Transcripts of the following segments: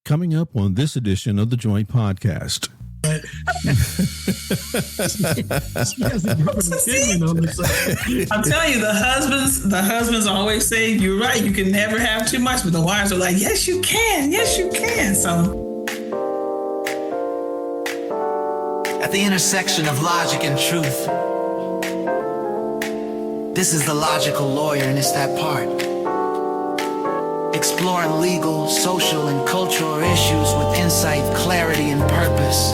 Coming up on this edition of the Joint Podcast. She has a different opinion on this. I'm telling you, the husbands always say, you're right, you can never have too much, but the wives are like, yes, you can. So at the intersection of logic and truth, this is the logical lawyer, and it's that part. Exploring legal, social, and cultural issues with insight, clarity, and purpose.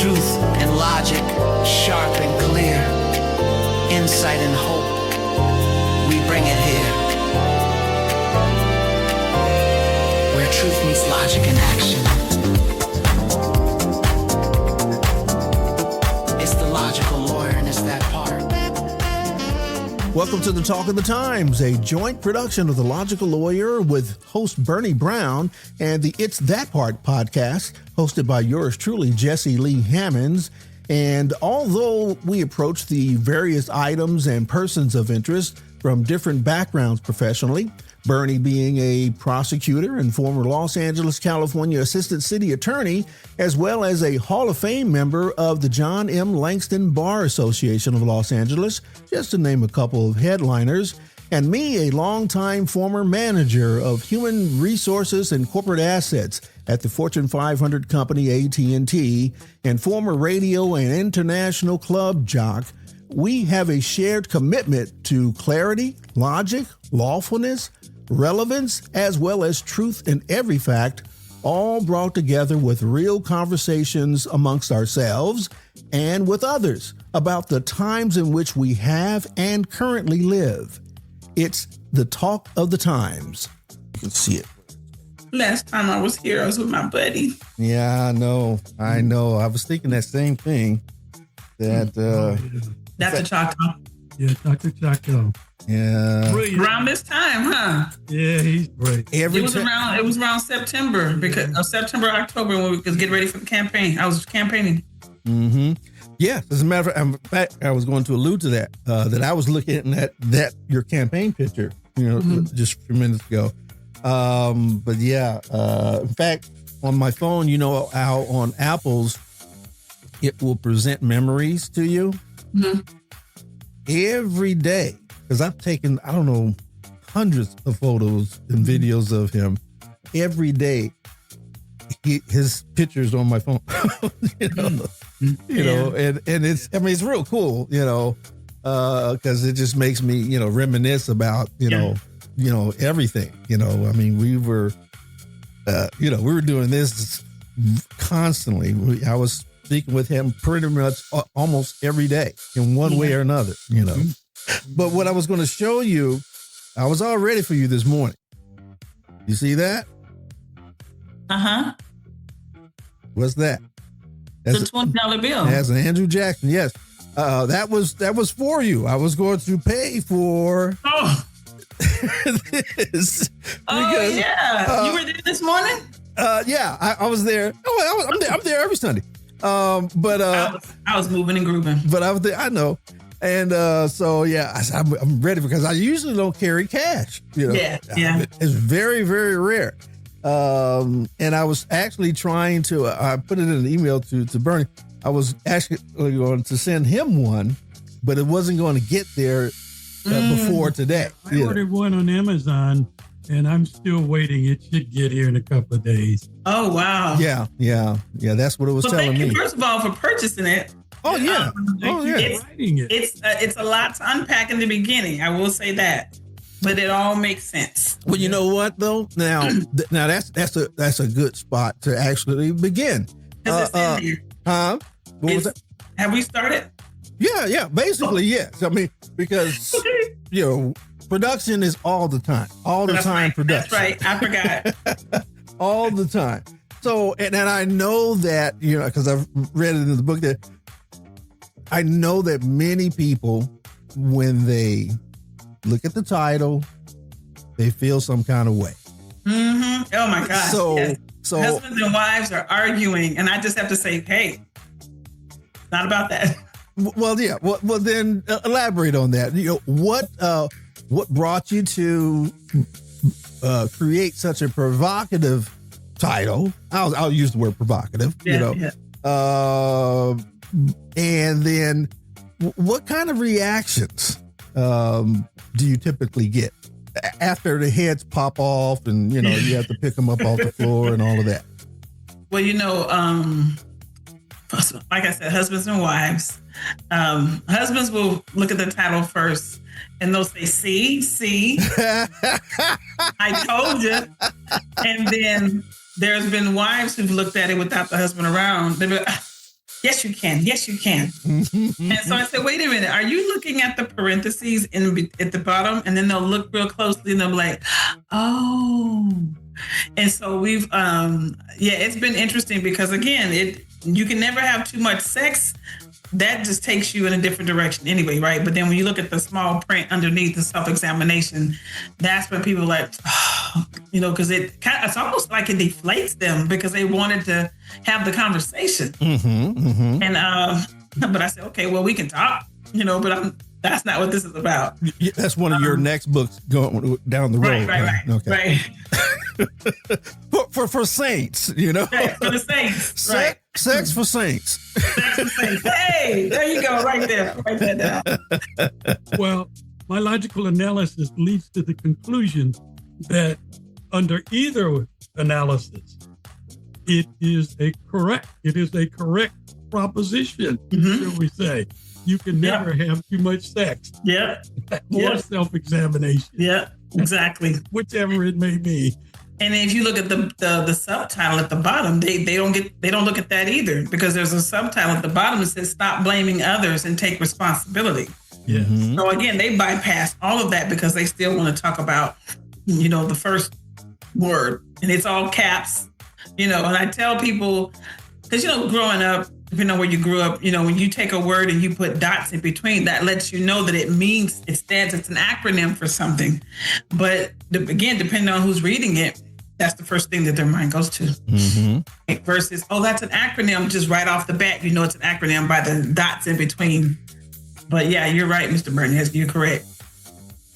Truth and logic, sharp and clear. Insight and hope, we bring it here. Where truth meets logic and action. It's the logical lawyer, and it's that part. Welcome to the Talk of the Times, a joint production of The Logical Lawyer with host Bernie Brown and the It's That Part podcast, hosted by yours truly, Jesse Lee Hammonds. And although we approach the various items and persons of interest from different backgrounds professionally, Bernie being a prosecutor and former Los Angeles, California assistant city attorney, as well as a Hall of Fame member of the John M. Langston Bar Association of Los Angeles, just to name a couple of headliners, and me, a longtime former manager of human resources and corporate assets at the Fortune 500 company AT&T, and former radio and international club jock, we have a shared commitment to clarity, logic, lawfulness, relevance, as well as truth in every fact, all brought together with real conversations amongst ourselves and with others about the times in which we have and currently live. It's the Talk of the Times. You can see it. last time I was here, I was with my buddy. Yeah, I know. I was thinking that same thing. That Dr. Choctaw. Yeah, Dr. Choctaw. Yeah. Brilliant. Around this time, huh? Yeah, he's great. It was around September, because of September, October, when we was getting ready for the campaign. I was campaigning. Mm-hmm. Yeah, as a matter of fact, I was going to allude to that. That I was looking at your campaign picture, just a few minutes ago. But yeah, in fact, on my phone, how on Apple's, it will present memories to you every day. Because I've taken, I don't know, hundreds of photos and videos of him every day. His pictures on my phone, and it's, it's real cool, because it just makes me, reminisce about, everything, we were, we were doing this constantly. I was speaking with him pretty much almost every day in one way or another, But what I was going to show you, I was all ready for you this morning. You see that? Uh-huh. What's that? It's a $20 bill. That's an Andrew Jackson. Yes. That was for you. I was going to pay for this. Because, you were there this morning? Yeah, I was there. I'm there every Sunday. But I was moving and grooving. But I was there. I know. And so I'm ready because I usually don't carry cash. Yeah. It's very, very rare. And I was actually trying to. I put it in an email to Bernie. I was actually going to send him one, but it wasn't going to get there before today. I ordered one on Amazon, and I'm still waiting. It should get here in a couple of days. Oh wow! Yeah. That's what it was telling me. Thank you, first of all, for purchasing it. Oh yeah. It's a lot to unpack in the beginning. I will say that, but it all makes sense. Well, you know what though? Now that's a good spot to actually begin. It's in here. What was that? Have we started? Yeah. Basically, yes. Because production is all the time. Production. That's right. I forgot. All the time. So, and I know that, because I've read it in the book, that I know that many people, when they look at the title, they feel some kind of way. Mm-hmm. Oh my gosh. So husbands and wives are arguing, and I just have to say, hey, it's not about that. Well, yeah. Well, then elaborate on that. What brought you to create such a provocative title. I'll use the word provocative, and then what kind of reactions do you typically get after the heads pop off and, you have to pick them up off the floor and all of that? Well, like I said, husbands and wives. Husbands will look at the title first and they'll say, see, I told you. And then there's been wives who've looked at it without the husband around. They'll be like, yes, you can. Yes, you can. And so I said, wait a minute. Are you looking at the parentheses at the bottom? And then they'll look real closely and they'll be like, oh. And so we've, it's been interesting because, again, you can never have too much sex. That just takes you in a different direction anyway, right? But then when you look at the small print underneath the self-examination, that's when people are like, because it's almost like it deflates them because they wanted to have the conversation. And but I said, okay, well, we can talk, but that's not what this is about. That's one of your next books going down the road. Right. Okay. for saints, Sex for the saints. Right. Sex for saints. Sex for saints. Hey, there you go, right there. Write that down. Well, my logical analysis leads to the conclusion that under either analysis, it is a correct proposition, shall we say. You can never have too much sex. Yeah. Or self-examination. Yeah, exactly. Whichever it may be. And if you look at the subtitle at the bottom, they don't look at that either, because there's a subtitle at the bottom that says "Stop blaming others and take responsibility." Yeah. So again, they bypass all of that because they still want to talk about, the first word, and it's all caps, And I tell people, because growing up, depending on where you grew up, when you take a word and you put dots in between, that lets you know that it stands. It's an acronym for something. But again, depending on who's reading it, that's the first thing that their mind goes to. Versus, that's an acronym, just right off the bat, it's an acronym by the dots in between. But yeah, you're right, Mr. Burnett. You're correct.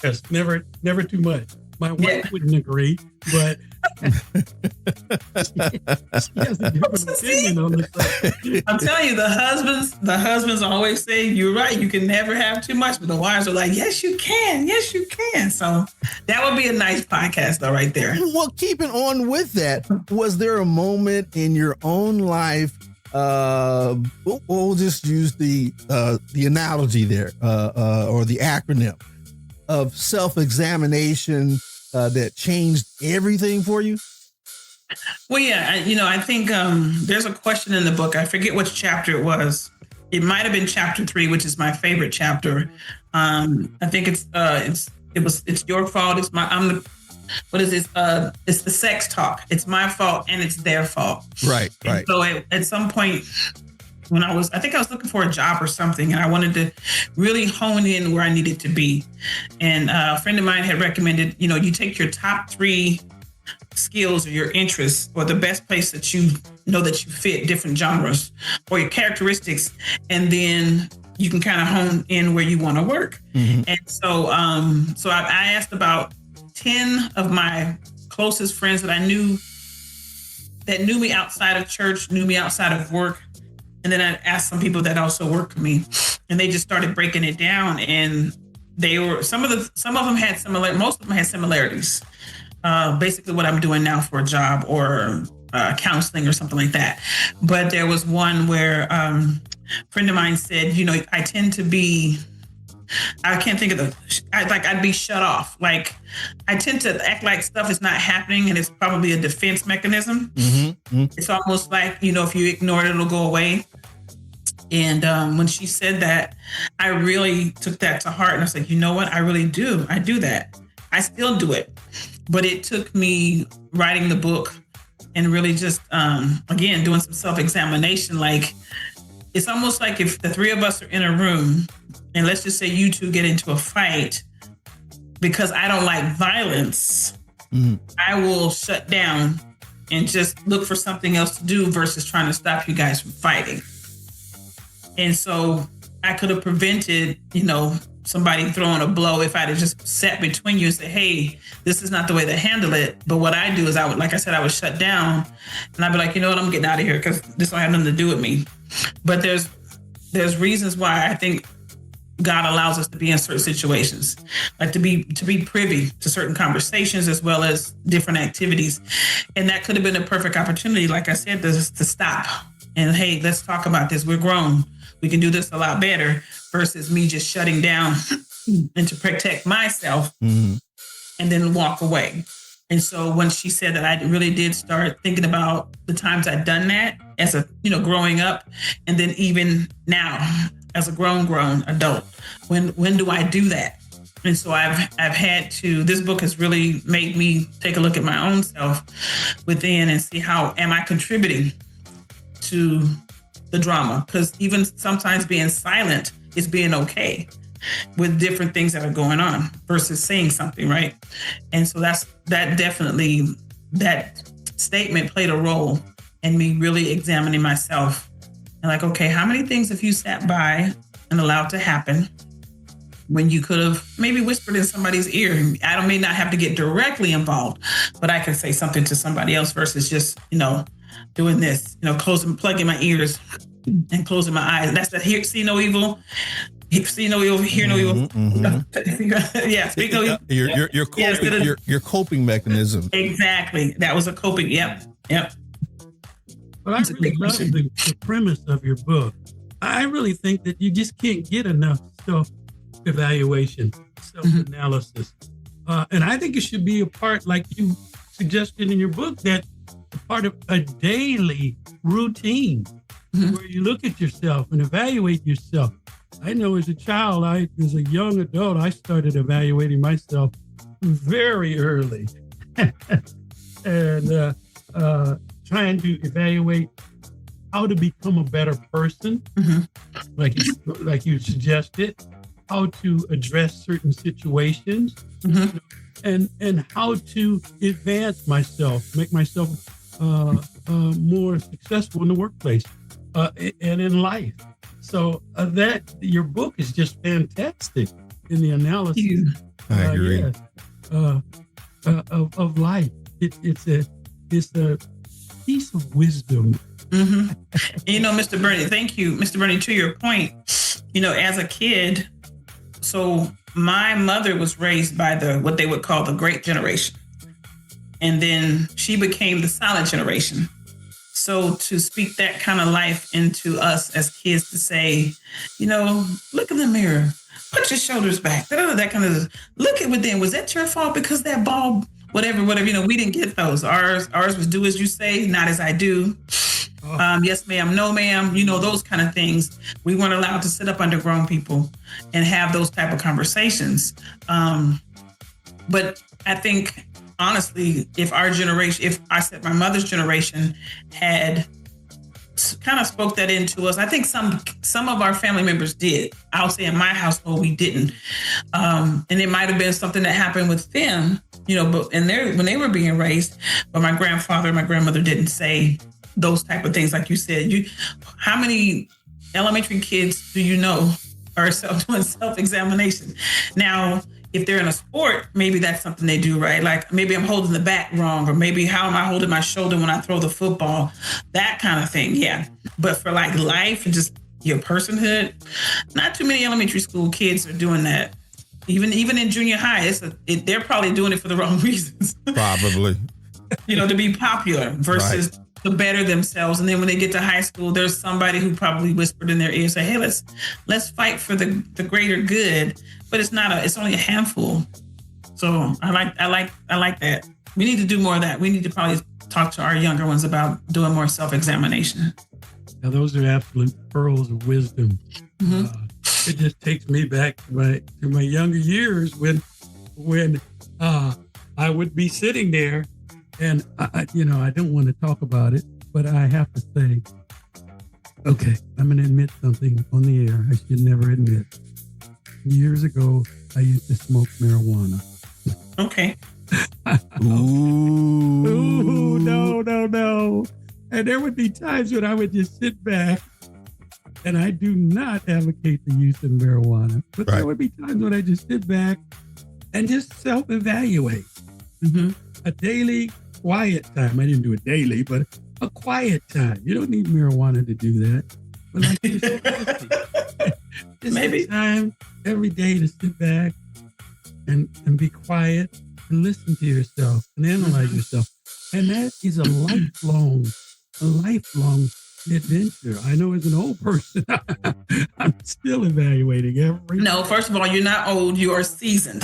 Yes, never too much. My wife wouldn't agree, but she has a different opinion on this stuff. I'm telling you, the husbands always say, you're right, you can never have too much. But the wives are like, yes, you can. Yes, you can. So that would be a nice podcast, though, right there. Well, keeping on with that, was there a moment in your own life? We'll just use the analogy there, or the acronym of self-examination that changed everything for you? Well, yeah, I think there's a question in the book. I forget which chapter it was. It might have been chapter 3, which is my favorite chapter. I think it's your fault. It's it's the sex talk. It's my fault and it's their fault. Right. So at some point when I was looking for a job or something, and I wanted to really hone in where I needed to be. And a friend of mine had recommended, you take your top 3 skills or your interests, or the best place that you know that you fit different genres, or your characteristics, and then you can kind of hone in where you want to work. And so I asked about 10 of my closest friends that I knew that knew me outside of church, knew me outside of work. And then I asked some people that also work for me, and they just started breaking it down. And they were, most of them had similarities. Basically what I'm doing now for a job, or counseling or something like that. But there was one where a friend of mine said, I tend to be, I can't think of I'd be shut off. Like, I tend to act like stuff is not happening, and it's probably a defense mechanism. It's almost like, if you ignore it, it'll go away. And when she said that, I really took that to heart. And I was like, you know what? I really do. I do that. I still do it. But it took me writing the book and really just, again, doing some self-examination. Like, it's almost like if the 3 of us are in a room, and let's just say you 2 get into a fight, because I don't like violence, I will shut down and just look for something else to do versus trying to stop you guys from fighting. And so I could have prevented, somebody throwing a blow if I'd have just sat between you and said, hey, this is not the way to handle it. But what I do is I would shut down and I'd be like, you know what, I'm getting out of here because this don't have nothing to do with me. But there's reasons why I think God allows us to be in certain situations, like to be privy to certain conversations as well as different activities. And that could have been a perfect opportunity, like I said, to stop and, hey, let's talk about this. We're grown. We can do this a lot better versus me just shutting down and to protect myself and then walk away. And so when she said that, I really did start thinking about the times I'd done that as a, growing up. And then even now as a grown adult, when do I do that? And so I've had to, this book has really made me take a look at my own self within and see how am I contributing to the drama? Because even sometimes being silent is being okay with different things that are going on versus saying something, right? And so that statement played a role in me really examining myself and like, okay, how many things have you sat by and allowed to happen when you could have maybe whispered in somebody's ear? I may not have to get directly involved, but I can say something to somebody else versus just, doing this, plugging my ears and closing my eyes. That's the see no evil. See no evil, hear no evil. Yeah, speak no evil. Your coping mechanism. Exactly. That was a coping. Yep. But I really love the premise of your book. I really think that you just can't get enough self-evaluation, self-analysis. And I think it should be a part, like you suggested in your book, that a part of a daily routine where you look at yourself and evaluate yourself. I know as a child, as a young adult, I started evaluating myself very early and trying to evaluate how to become a better person, like you suggested, how to address certain situations, and how to advance myself, make myself more successful in the workplace and in life. So that your book is just fantastic in the analysis. I agree. Of life. It's a piece of wisdom. Mr. Bernie, thank you, Mr. Bernie. To your point, as a kid, so my mother was raised by what they would call the Great Generation, and then she became the Silent Generation. So to speak that kind of life into us as kids, to say, look in the mirror, put your shoulders back, that kind of, look at within. Was that your fault because that ball, whatever, we didn't get those. Ours was do as you say, not as I do. Yes, ma'am, no, ma'am, those kind of things. We weren't allowed to sit up under grown people and have those type of conversations. But I think, honestly, if my mother's generation had kind of spoke that into us, I think some of our family members did. I'll say in my household, we didn't. And it might have been something that happened with them, but when they were being raised, but my grandfather and my grandmother didn't say those type of things. Like you said, how many elementary kids do you know are doing self-examination? Now, if they're in a sport, maybe that's something they do, right? Like maybe I'm holding the bat wrong, or maybe how am I holding my shoulder when I throw the football? That kind of thing, yeah. But for like life and just your personhood, not too many elementary school kids are doing that. Even in junior high, they're probably doing it for the wrong reasons. Probably. To be popular versus to better themselves. And then when they get to high school, there's somebody who probably whispered in their ear, say, hey, let's fight for the greater good. But it's only a handful. So I like that. We need to do more of that. We need to probably talk to our younger ones about doing more self-examination. Now, those are absolute pearls of wisdom. It just takes me back to my younger years when I would be sitting there and I don't want to talk about it, but I have to say, okay, I'm going to admit something on the air I should never admit. Years ago, I used to smoke marijuana. Okay. Ooh, no. And there would be times when I would just sit back And I do not advocate the use of marijuana, but Right. there would be times when I just sit back and just self-evaluate. A daily quiet time. I didn't do it daily, but a quiet time. You don't need marijuana to do that. But like just Maybe. time every day to sit back and be quiet and listen to yourself and analyze yourself. And that is a lifelong adventure. I know as an old person, I'm still evaluating every. No, first of all, you're not old. You are seasoned.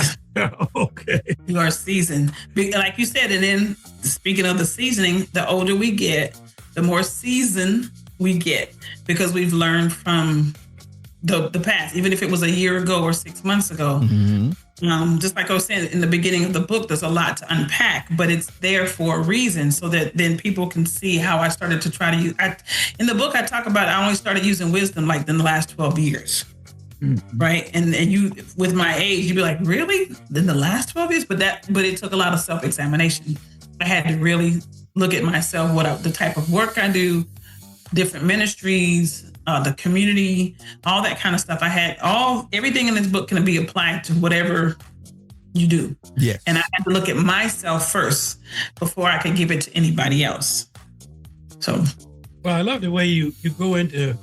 Okay. You are seasoned. Like you said, and then speaking of the seasoning, the older we get, the more seasoned we get because we've learned from the past, even if it was a year ago or 6 months ago. Just like I was saying in the beginning of the book, there's a lot to unpack, but it's there for a reason so that then people can see how I started to try to use. In the book, I talk about I only started using wisdom like in the last 12 years. Right. And you, with my age, you'd be like, really? In the last 12 years? But it took a lot of self-examination. I had to really look at myself, the type of work I do, different ministries, the community, all that kind of stuff. I had everything in this book can be applied to whatever you do. Yes. And I had to look at myself first before I could give it to anybody else. So. Well, I love the way you go into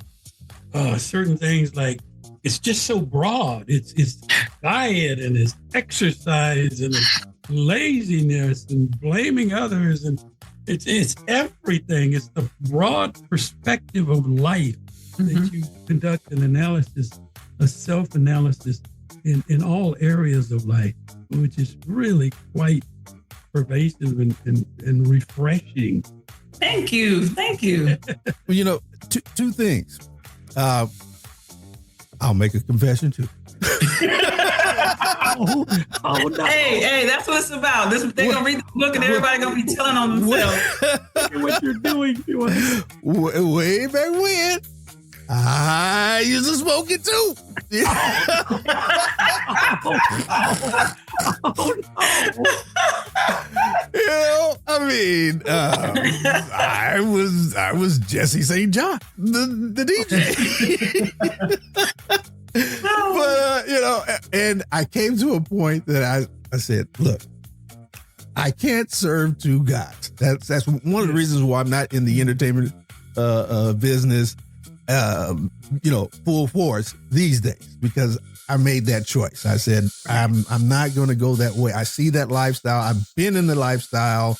certain things like, it's just so broad. It's diet and it's exercise and it's laziness and blaming others. And it's everything. It's the broad perspective of life that you conduct an analysis, a self-analysis in all areas of life, which is really quite pervasive and refreshing. Thank you. Well, two things. I'll make a confession too. Oh, no. Hey, that's what it's about. They're gonna read the book and everybody gonna be telling on themselves. Look at what you're doing. Way back when, I used to smoke it too. I was Jesse St. John, the DJ. But and I came to a point that I said, look, I can't serve two gods. That's one of the reasons why I'm not in the entertainment business, full force these days, because I made that choice. I said, I'm not going to go that way. I see that lifestyle. I've been in the lifestyle,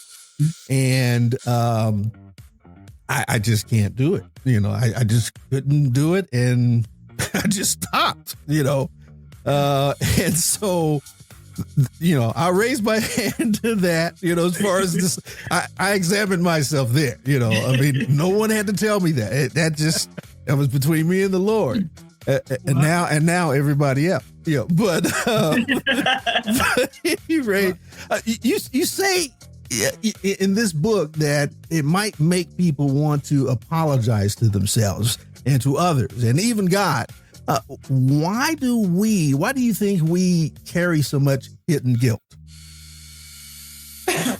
and I just can't do it. I just couldn't do it, and I just stopped. And so, I raised my hand to that. As far as this, I examined myself there. No one had to tell me that. That was between me and the Lord. And now everybody else. But Ray, you say in this book that it might make people want to apologize to themselves and to others and even God. Why do you think we carry so much hidden guilt?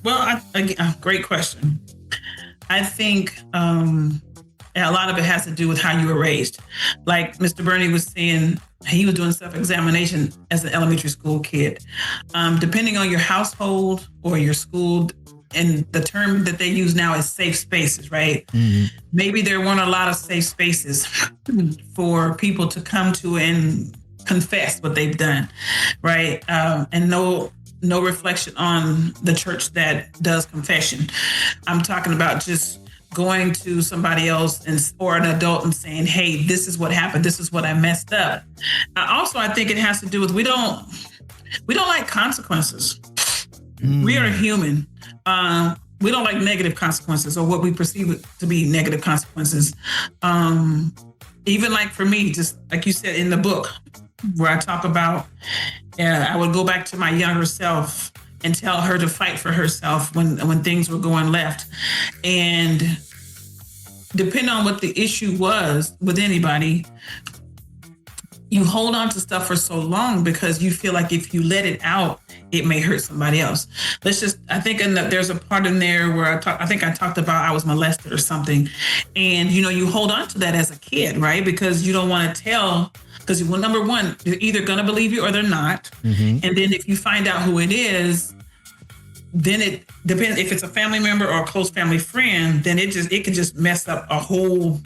Well, great question. I think a lot of it has to do with how you were raised. Like Mr. Bernie was saying, he was doing self-examination as an elementary school kid. Depending on your household or your school, and the term that they use now is safe spaces, right? Mm-hmm. Maybe there weren't a lot of safe spaces for people to come to and confess what they've done, right? And no reflection on the church that does confession. I'm talking about just going to somebody else or an adult and saying, hey, this is what happened. This is what I messed up. I think it has to do with we don't like consequences. We are human. We don't like negative consequences or what we perceive to be negative consequences. Even like for me, just like you said in the book where I talk about, I would go back to my younger self and tell her to fight for herself when things were going left. And depending on what the issue was with anybody, you hold on to stuff for so long because you feel like if you let it out, it may hurt somebody else. I think there's a part in there where I think I talked about I was molested or something. And, you hold on to that as a kid, right? Because you don't want to tell, because number one, they're either going to believe you or they're not. Mm-hmm. And then if you find out who it is, then it depends. If it's a family member or a close family friend, then it could just mess up a whole,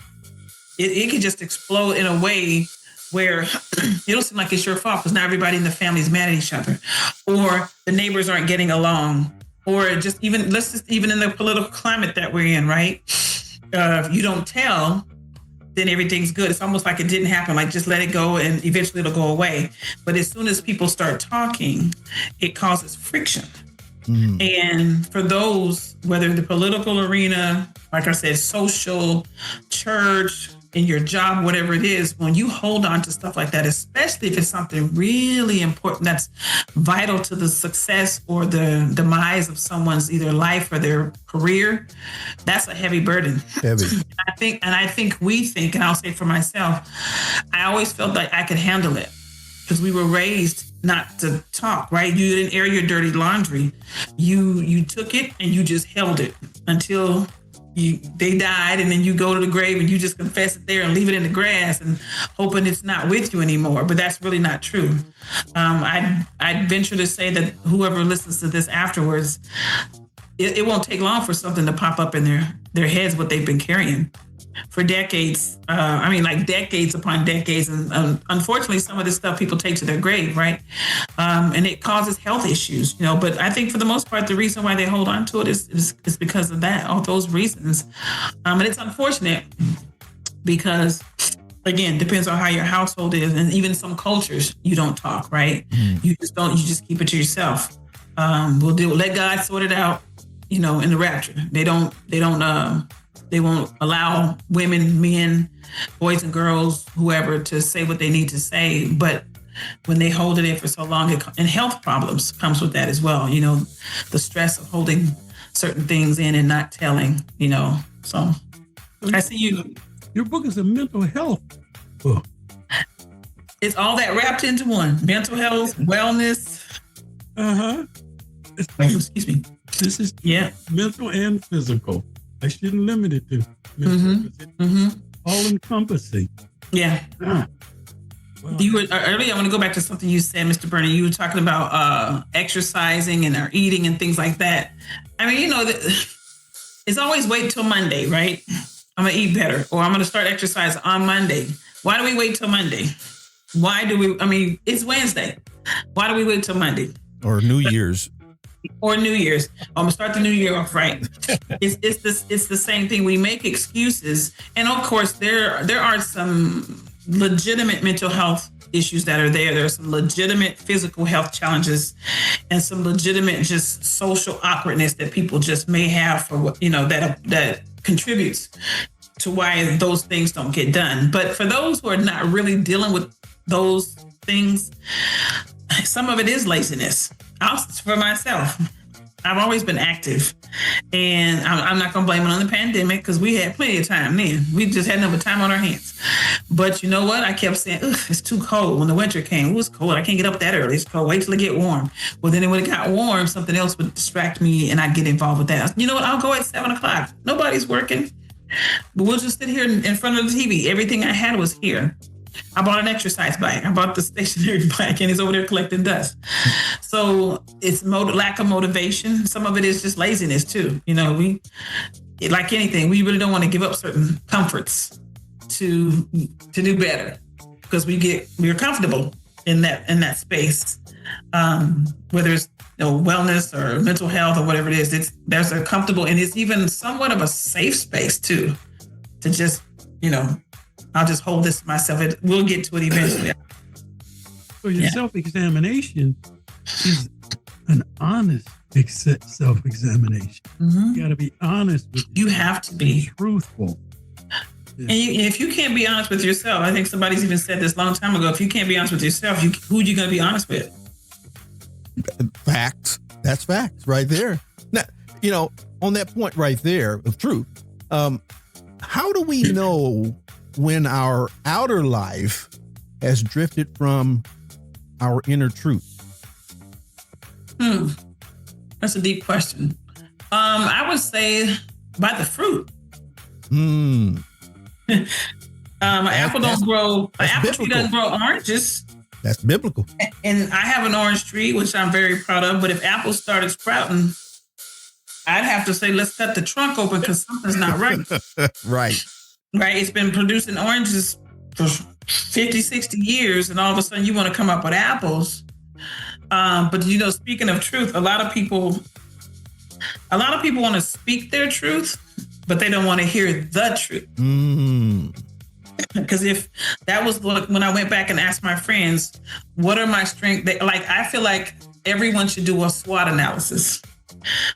it could just explode in a way where it don't seem like it's your fault because now everybody in the family is mad at each other, or the neighbors aren't getting along, or even in the political climate that we're in, right? If you don't tell, then everything's good. It's almost like it didn't happen. Like just let it go and eventually it'll go away. But as soon as people start talking, it causes friction. Mm-hmm. And for those, whether in the political arena, like I said, social, church, in your job, whatever it is, when you hold on to stuff like that, especially if it's something really important that's vital to the success or the demise of someone's either life or their career, that's a heavy burden. Heavy. I think we think, and I'll say for myself, I always felt like I could handle it because we were raised not to talk, right? You didn't air your dirty laundry. You took it and you just held it until they died, and then you go to the grave and you just confess it there and leave it in the grass and hoping it's not with you anymore. But that's really not true. I'd venture to say that whoever listens to this afterwards, it won't take long for something to pop up in their heads, what they've been carrying for decades. Decades upon decades. And unfortunately, some of this stuff people take to their grave, right? And it causes health issues, but I think for the most part, the reason why they hold on to it is because of that, all those reasons. And it's unfortunate because, again, depends on how your household is. And even some cultures, you don't talk, right? Mm. You just keep it to yourself. Let God sort it out, in the rapture. They won't allow women, men, boys and girls, whoever, to say what they need to say. But when they hold it in for so long, and health problems comes with that as well. The stress of holding certain things in and not telling, So I see you. Your book is a mental health book. It's all that wrapped into one. Mental health, wellness. Uh-huh. Excuse me. This is mental and physical. I shouldn't limit it to mental. All encompassing. Yeah. Well, you were earlier. I want to go back to something you said, Mr. Bernie. You were talking about exercising and our eating and things like that. I mean, it's always wait till Monday, right? I'm gonna eat better, or I'm gonna start exercise on Monday. Why do we wait till Monday? It's Wednesday. Why do we wait till Monday? Or New Year's. Or New Year's. I'm gonna start the new year off right. It's the same thing. We make excuses, and of course there are some legitimate mental health issues that are there. There are some legitimate physical health challenges, and some legitimate just social awkwardness that people just may have for that contributes to why those things don't get done. But for those who are not really dealing with those things, some of it is laziness. For myself, I've always been active, and I'm not going to blame it on the pandemic because we had plenty of time then. We just had enough time on our hands. But you know what? I kept saying, it's too cold. When the winter came, it was cold. I can't get up that early. It's cold. Wait till it get warm. Well, then when it got warm, something else would distract me, and I'd get involved with that. You know what? I'll go at 7 o'clock. Nobody's working. But we'll just sit here in front of the TV. Everything I had was here. I bought an exercise bike. I bought the stationary bike, and it's over there collecting dust. So it's lack of motivation. Some of it is just laziness too. We, like anything, we really don't want to give up certain comforts to do better because we're comfortable in that space. Whether it's wellness or mental health or whatever it is, there's a comfortable, and it's even somewhat of a safe space too, to just I'll just hold this to myself. We'll get to it eventually. So your self-examination is an honest self-examination. Mm-hmm. You got to be honest with you. You have to be truthful. Yeah. And if you can't be honest with yourself, I think somebody's even said this a long time ago. If you can't be honest with yourself, who are you going to be honest with? Facts. That's facts right there. Now, on that point right there of truth, how do we know when our outer life has drifted from our inner truth? That's a deep question. I would say by the fruit. An apple tree doesn't grow oranges. That's biblical. And I have an orange tree, which I'm very proud of. But if apples started sprouting, I'd have to say, let's cut the trunk open because something's not right. Right. It's been producing oranges for 50, 60 years. And all of a sudden you want to come up with apples. But, speaking of truth, a lot of people want to speak their truth, but they don't want to hear the truth. Because if that was when I went back and asked my friends, what are my strengths? I feel like everyone should do a SWOT analysis.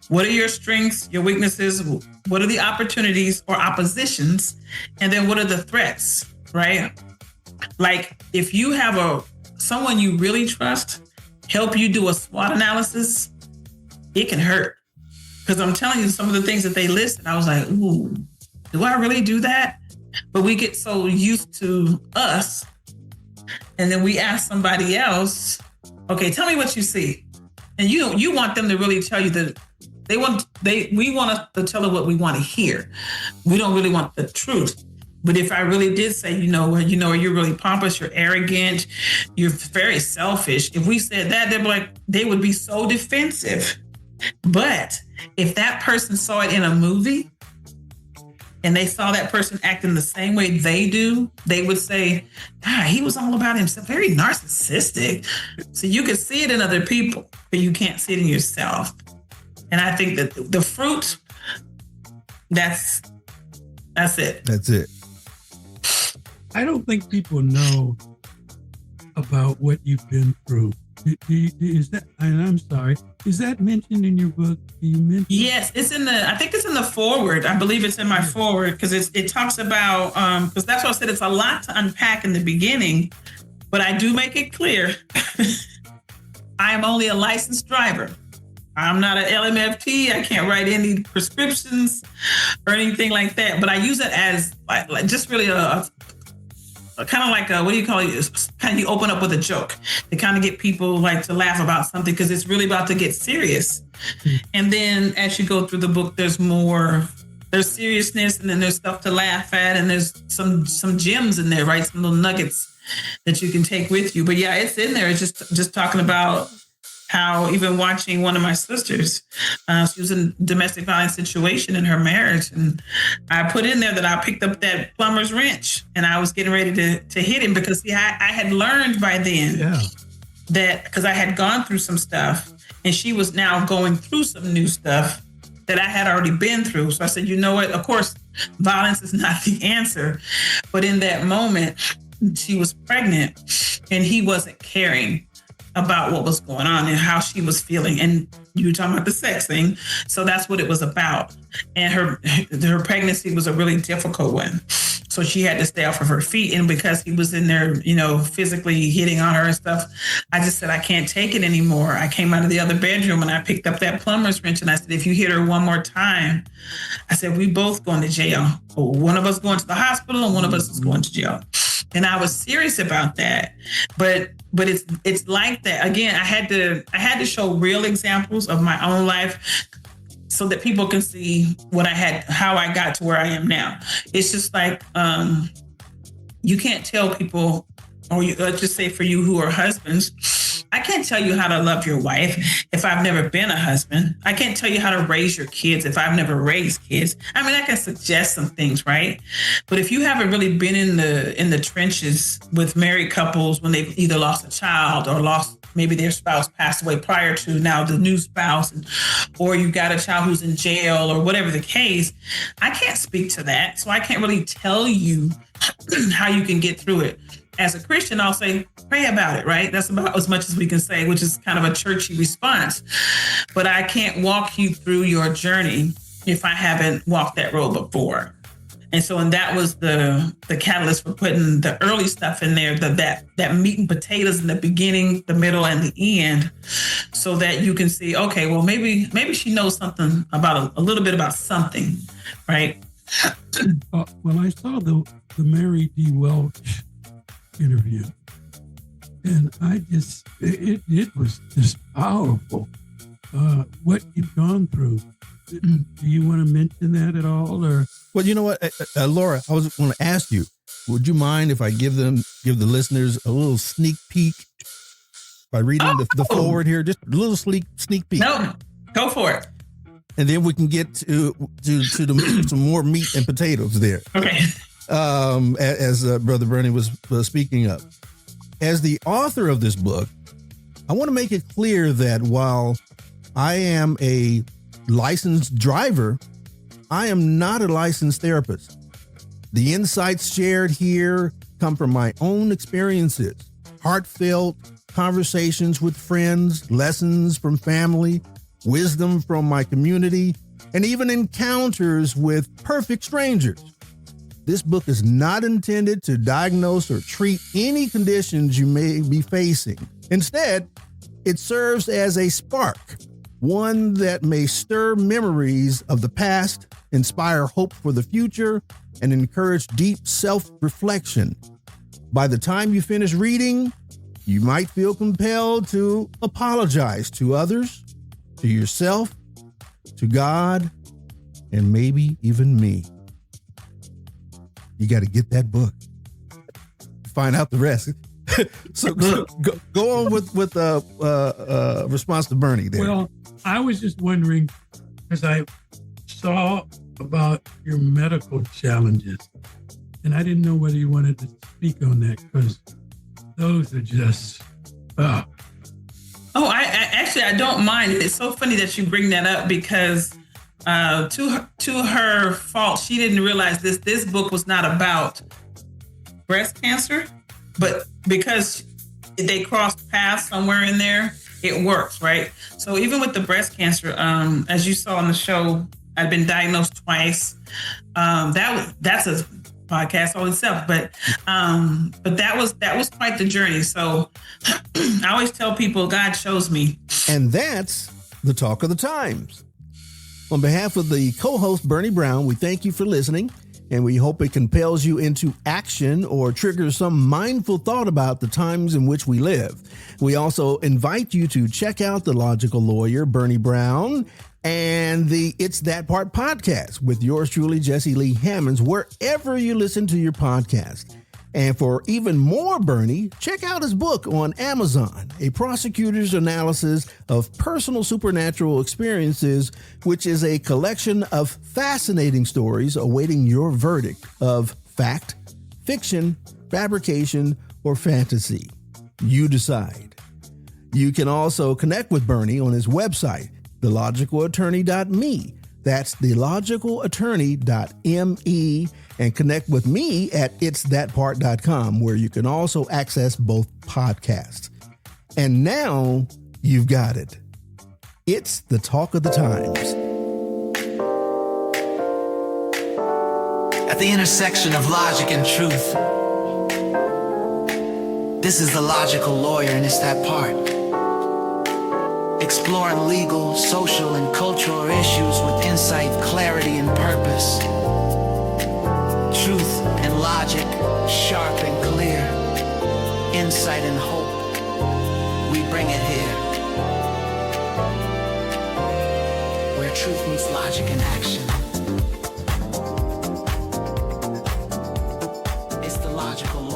What are your strengths, your weaknesses? What are the opportunities or oppositions? And then what are the threats, right? Like if you have someone you really trust help you do a SWOT analysis, it can hurt. Because I'm telling you, some of the things that they listed, I was like, ooh, do I really do that? But we get so used to us. And then we ask somebody else, okay, tell me what you see. And you want them to really tell you that we want us to tell them what we want to hear. We don't really want the truth. But if I really did say, you're really pompous, you're arrogant, you're very selfish. If we said that, they would be so defensive. But if that person saw it in a movie and they saw that person acting the same way they do, they would say, he was all about himself, very narcissistic. So you can see it in other people, but you can't see it in yourself. And I think that the fruit, that's it. That's it. I don't think people know about what you've been through. Is that, and I'm sorry, is that mentioned in your book? Yes, I think it's in the foreword. I believe it's in my foreword because it talks about, because that's what I said, it's a lot to unpack in the beginning, but I do make it clear. I am only a licensed driver. I'm not an LMFT. I can't write any prescriptions or anything like that, but I use it as like just really a kind of like what do you call it? Kind of you open up with a joke to kind of get people to laugh about something because it's really about to get serious. And then as you go through the book, there's seriousness and then there's stuff to laugh at and there's some gems in there, right? Some little nuggets that you can take with you. But yeah, it's in there. It's just talking about how even watching one of my sisters, she was in a domestic violence situation in her marriage. And I put in there that I picked up that plumber's wrench and I was getting ready to hit him because I had learned by then that because I had gone through some stuff and she was now going through some new stuff that I had already been through. So I said, you know what? Of course, violence is not the answer. But in that moment, she was pregnant and he wasn't caring about what was going on and how she was feeling. And you were talking about the sex thing. So that's what it was about. And her pregnancy was a really difficult one. So she had to stay off of her feet. And because he was in there, physically hitting on her and stuff, I just said, I can't take it anymore. I came out of the other bedroom and I picked up that plumber's wrench. And I said, if you hit her one more time, I said, we both going to jail. One of us going to the hospital and one of us is going to jail. And I was serious about that. But it's like that. Again, I had to show real examples of my own life so that people can see how I got to where I am now. It's just like you can't tell people, or let's just say for you who are husbands, I can't tell you how to love your wife if I've never been a husband. I can't tell you how to raise your kids if I've never raised kids. I mean, I can suggest some things, right? But if you haven't really been in the trenches with married couples when they've either lost a child or maybe their spouse passed away prior to now the new spouse, or you got a child who's in jail or whatever the case, I can't speak to that. So I can't really tell you how you can get through it. As a Christian, I'll say, pray about it, right? That's about as much as we can say, which is kind of a churchy response. But I can't walk you through your journey if I haven't walked that road before. And so, and that was the catalyst for putting the early stuff in there, that meat and potatoes in the beginning, the middle, and the end, so that you can see, okay, well, maybe she knows something about a little bit about something, right? Well, I saw the Mary D. Welch interview, and it was just powerful. what you've gone through. Do you want to mention that at all, or? Well, you know what, Laura, I was going to ask you, would you mind if I give the listeners a little sneak peek by reading the forward here? Just a little sneak peek. No, go for it. And then we can get to some more meat and potatoes there. Okay. As Brother Bernie was speaking of. As the author of this book, I want to make it clear that while I am a licensed driver, I am not a licensed therapist. The insights shared here come from my own experiences, heartfelt conversations with friends, lessons from family, wisdom from my community, and even encounters with perfect strangers. This book is not intended to diagnose or treat any conditions you may be facing. Instead, it serves as a spark, one that may stir memories of the past, inspire hope for the future, and encourage deep self-reflection. By the time you finish reading, you might feel compelled to apologize to others, to yourself, to God, and maybe even me. You got to get that book. Find out the rest. So go on with response to Bernie there. Well, I was just wondering, as I saw about your medical challenges, and I didn't know whether you wanted to speak on that, because those are just, Oh, I actually don't mind. It's so funny that you bring that up, because to her fault, she didn't realize this book was not about breast cancer, but because they crossed paths somewhere in there, it works, right? So even with the breast cancer, as you saw on the show, I've been diagnosed twice. That's a podcast all itself, but that was quite the journey. So I always tell people, God shows me. And that's the talk of the times. On behalf of the co-host Bernie Brown, we thank you for listening, and we hope it compels you into action or triggers some mindful thought about the times in which we live. We also invite you to check out the logical lawyer, Bernie Brown, and the It's That Part podcast with yours truly, Jesse Lee Hammonds, wherever you listen to your podcast. And for even more Bernie, check out his book on Amazon, A Prosecutor's Analysis of Personal Supernatural Experiences, which is a collection of fascinating stories awaiting your verdict of fact, fiction, fabrication, or fantasy. You decide. You can also connect with Bernie on his website, thelogicalattorney.me. That's thelogicalattorney.me, and connect with me at itsthatpart.com, where you can also access both podcasts. And now you've got it. It's the talk of the times. At the intersection of logic and truth, this is the logical lawyer, and it's that part. Exploring legal, social, and cultural issues with insight, clarity, and purpose. Truth and logic, sharp and clear. Insight and hope, we bring it here. Where truth meets logic and action. It's the logical